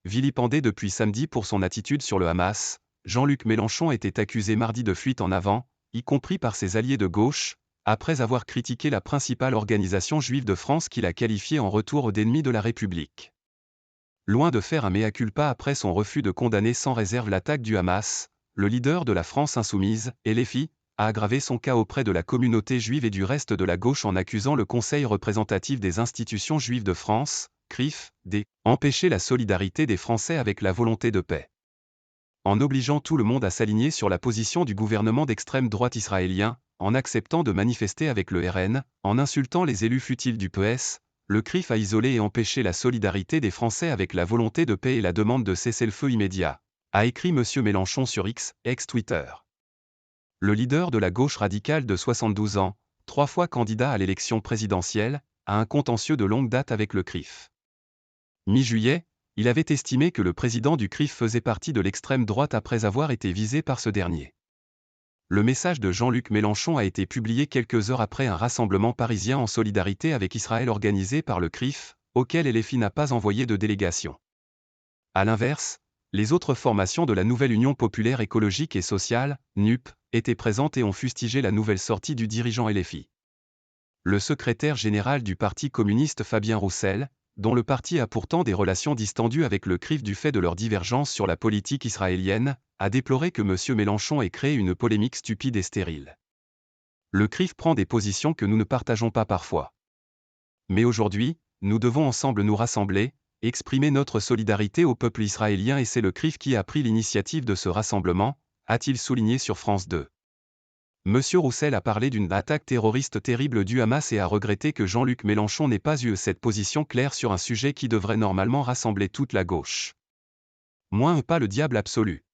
Vilipendé depuis samedi pour son attitude sur le Hamas, Jean-Luc Mélenchon était accusé mardi de fuite en avant, y compris par ses alliés de gauche, après avoir critiqué la principale organisation juive de France qu'il a qualifiée en retour d'ennemi de la République. Loin de faire un mea culpa après son refus de condamner sans réserve l'attaque du Hamas, le leader de la France insoumise, LFI, a aggravé son cas auprès de la communauté juive et du reste de la gauche en accusant le Conseil représentatif des institutions juives de France, CRIF, d'empêcher la solidarité des Français avec la volonté de paix. En obligeant tout le monde à s'aligner sur la position du gouvernement d'extrême droite israélien, en acceptant de manifester avec le RN, en insultant les élus futiles du PS, le CRIF a isolé et empêché la solidarité des Français avec la volonté de paix et la demande de cessez-le-feu immédiat, a écrit M. Mélenchon sur X, ex-Twitter. Le leader de la gauche radicale de 72 ans, 3 fois candidat à l'élection présidentielle, a un contentieux de longue date avec le CRIF. Mi-juillet, il avait estimé que le président du CRIF faisait partie de l'extrême droite après avoir été visé par ce dernier. Le message de Jean-Luc Mélenchon a été publié quelques heures après un rassemblement parisien en solidarité avec Israël organisé par le CRIF, auquel LFI n'a pas envoyé de délégation. À l'inverse, les autres formations de la nouvelle Union populaire écologique et sociale, NUP, étaient présentes et ont fustigé la nouvelle sortie du dirigeant LFI. Le secrétaire général du Parti communiste Fabien Roussel, dont le parti a pourtant des relations distendues avec le CRIF du fait de leurs divergences sur la politique israélienne, a déploré que M. Mélenchon ait créé une polémique stupide et stérile. Le CRIF prend des positions que nous ne partageons pas parfois. Mais aujourd'hui, nous devons ensemble nous rassembler, exprimer notre solidarité au peuple israélien et c'est le CRIF qui a pris l'initiative de ce rassemblement, a-t-il souligné sur France 2. M. Roussel a parlé d'une attaque terroriste terrible du Hamas et a regretté que Jean-Luc Mélenchon n'ait pas eu cette position claire sur un sujet qui devrait normalement rassembler toute la gauche. Moins pas le diable absolu.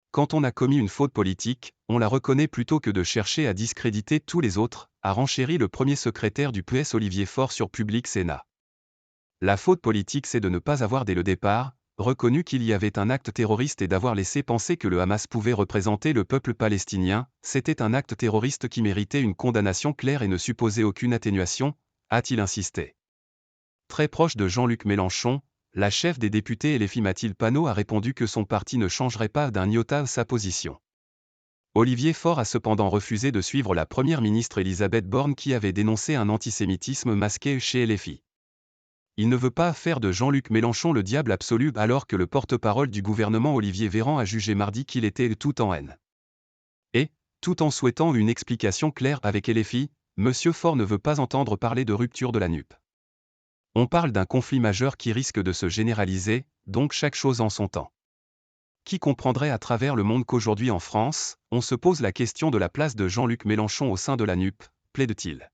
Quand on a commis une faute politique, on la reconnaît plutôt que de chercher à discréditer tous les autres, a renchéri le premier secrétaire du PS Olivier Faure sur Public Sénat. La faute politique c'est de ne pas avoir dès le départ reconnu qu'il y avait un acte terroriste et d'avoir laissé penser que le Hamas pouvait représenter le peuple palestinien, c'était un acte terroriste qui méritait une condamnation claire et ne supposait aucune atténuation, a-t-il insisté. Très proche de Jean-Luc Mélenchon, la chef des députés LFI Mathilde Panot a répondu que son parti ne changerait pas d'un iota sa position. Olivier Faure a cependant refusé de suivre la première ministre Elisabeth Borne qui avait dénoncé un antisémitisme masqué chez LFI. Il ne veut pas faire de Jean-Luc Mélenchon le diable absolu alors que le porte-parole du gouvernement Olivier Véran a jugé mardi qu'il était tout en haine. Et, tout en souhaitant une explication claire avec LFI, M. Faure ne veut pas entendre parler de rupture de la NUP. On parle d'un conflit majeur qui risque de se généraliser, donc chaque chose en son temps. Qui comprendrait à travers le monde qu'aujourd'hui en France, on se pose la question de la place de Jean-Luc Mélenchon au sein de la NUP, plaide-t-il.